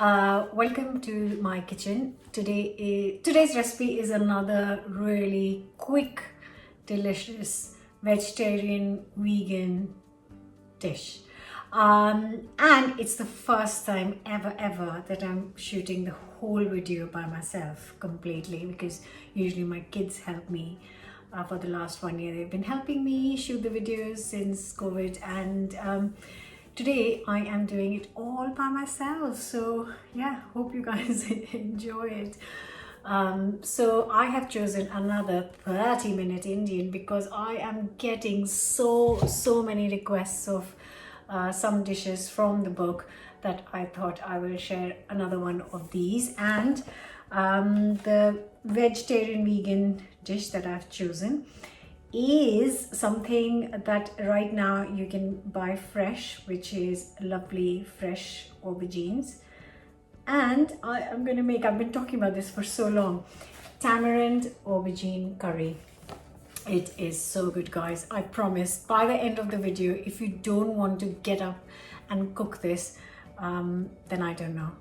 Welcome to my kitchen. Today's recipe is another really quick, delicious vegetarian vegan dish. And it's the first time ever that I'm shooting the whole video by myself completely, because usually my kids help me. For the last 1 year they've been helping me shoot the videos since COVID, and today I am doing it all by myself. So yeah, hope you guys enjoy it. So I have chosen another 30-minute Indian because I am getting so many requests of some dishes from the book that I thought I will share another one of these. And the vegetarian vegan dish that I've chosen is something that right now you can buy fresh, which is lovely fresh aubergines. And I've been talking about this for so long, tamarind aubergine curry. It is so good, guys. I promise by the end of the video, if you don't want to get up and cook this, then I don't know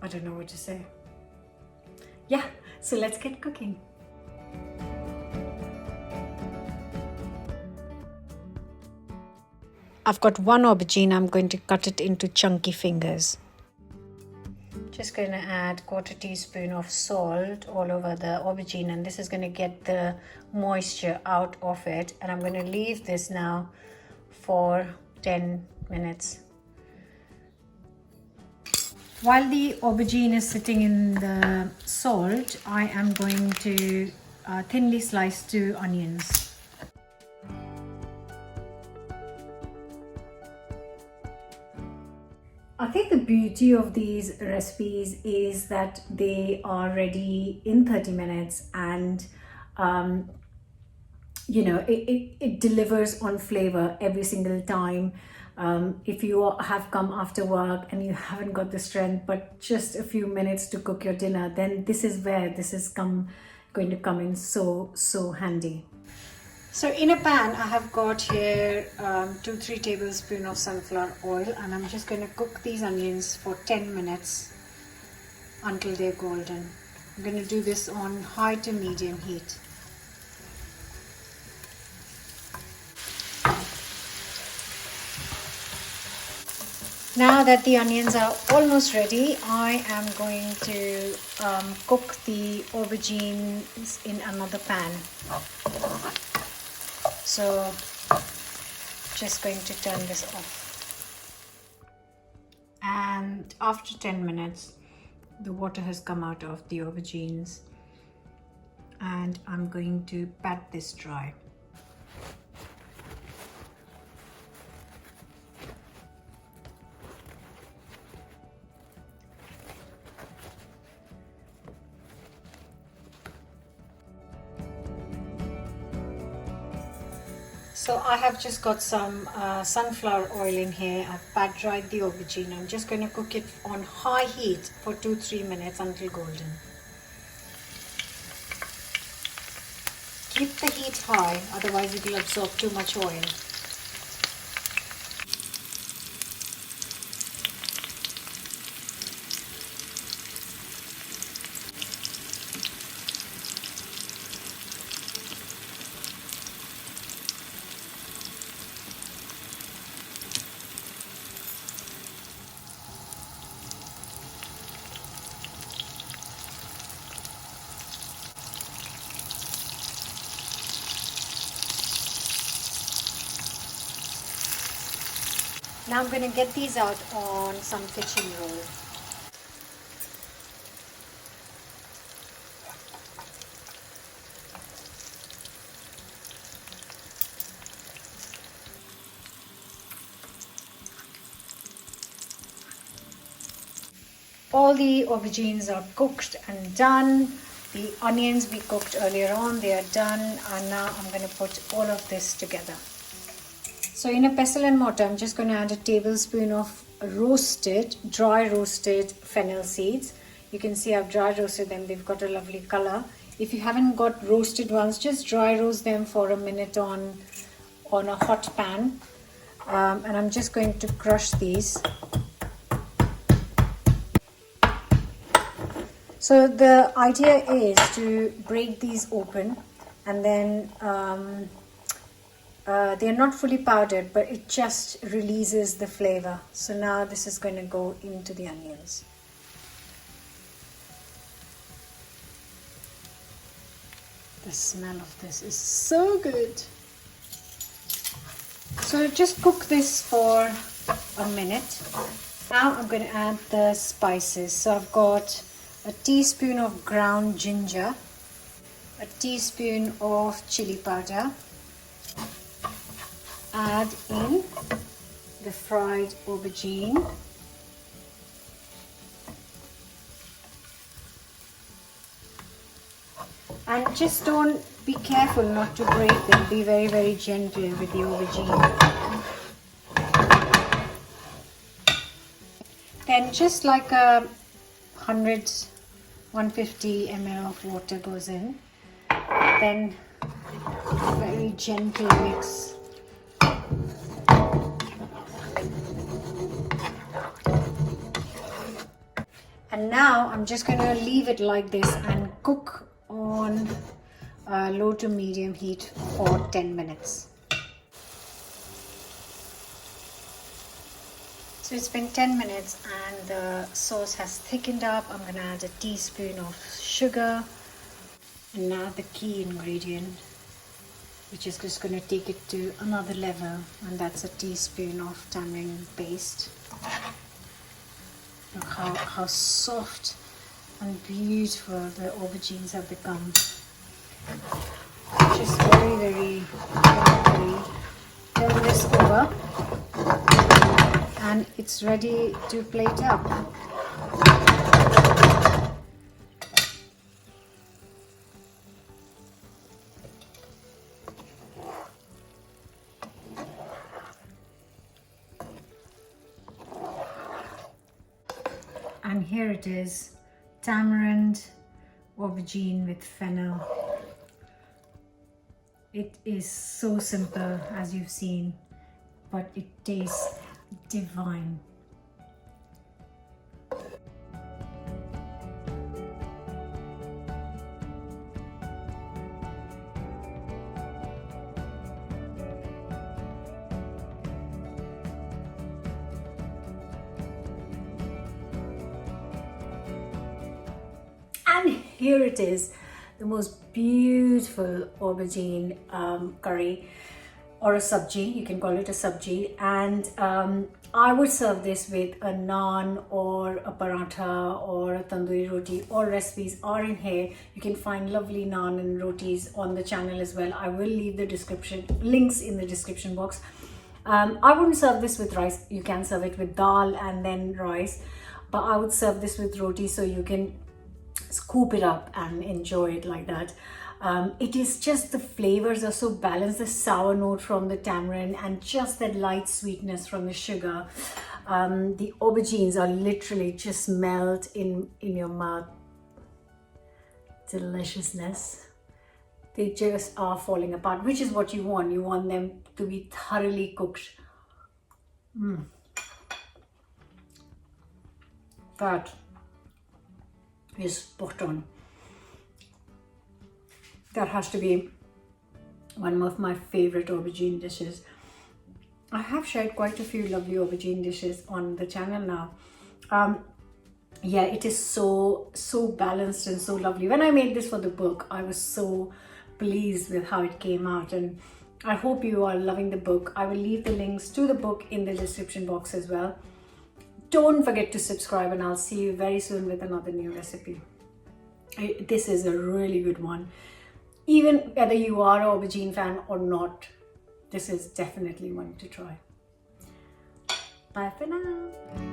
what to say. Yeah, so let's get cooking. I've got one aubergine. I'm going to cut it into chunky fingers. Just going to add 1/4 teaspoon of salt all over the aubergine, and this is going to get the moisture out of it. And I'm going to leave this now for 10 minutes. While the aubergine is sitting in the salt, I am going to thinly slice 2 onions. I think the beauty of these recipes is that they are ready in 30 minutes, and it delivers on flavor every single time. If you have come after work and you haven't got the strength but just a few minutes to cook your dinner, then this is where this is going to come in so handy. So in a pan, I have got here 2-3 tablespoons of sunflower oil, and I'm just going to cook these onions for 10 minutes until they're golden. I'm going to do this on high to medium heat. Now that the onions are almost ready, I am going to cook the aubergines in another pan. So just going to turn this off. And after 10 minutes, the water has come out of the aubergines, and I'm going to pat this dry. So I have just got some sunflower oil in here. I've pat dried the aubergine. I'm just going to cook it on high heat for 2-3 minutes until golden. Keep the heat high, otherwise it will absorb too much oil. Now I'm going to get these out on some kitchen roll. All the aubergines are cooked and done. The onions we cooked earlier on, they are done. And now I'm going to put all of this together. So in a pestle and mortar, I'm just going to add a tablespoon of dry roasted fennel seeds. You can see I've dry roasted them. They've got a lovely color. If you haven't got roasted ones, just dry roast them for a minute on a hot pan. And I'm just going to crush these. So the idea is to break these open, and then they're not fully powdered, but it just releases the flavor. So now this is going to go into the onions. The smell of this is so good. So just cook this for a minute. Now I'm going to add the spices. So I've got a teaspoon of ground ginger, a teaspoon of chili powder. Add in the fried aubergine. And just be careful not to break them. Be very, very gentle with the aubergine. Then just like 150 ml of water goes in. Then very gentle mix. And now I'm just going to leave it like this and cook on low to medium heat for 10 minutes. So it's been 10 minutes and the sauce has thickened up. I'm going to add a teaspoon of sugar. And now the key ingredient, which is just going to take it to another level, and that's a teaspoon of tamarind paste. Look how soft and beautiful the aubergines have become. Just very, very gently turn this over, and it's ready to plate up. And here it is, tamarind aubergine with fennel. It is so simple, as you've seen, but it tastes divine. And here it is, the most beautiful aubergine curry, or a sabji. You can call it a sabji. And I would serve this with a naan or a paratha or a tandoori roti. All recipes are in here. You can find lovely naan and rotis on the channel as well. I will leave the links in the description box. I wouldn't serve this with rice. You can serve it with dal and then rice, but I would serve this with roti, so you can scoop it up and enjoy it like that. It is just, the flavors are so balanced, the sour note from the tamarind and just that light sweetness from the sugar. The aubergines are literally just melt in your mouth. Deliciousness. They just are falling apart, which is what you want. You want them to be thoroughly cooked. That is spot on. That has to be one of my favorite aubergine dishes. I have shared quite a few lovely aubergine dishes on the channel now. Yeah, it is so balanced and so lovely. When I made this for the book, I was so pleased with how it came out, and I hope you are loving the book. I will leave the links to the book in the description box as well. Don't forget to subscribe, and I'll see you very soon with another new recipe. This is a really good one. Even whether you are an aubergine fan or not, this is definitely one to try. Bye for now.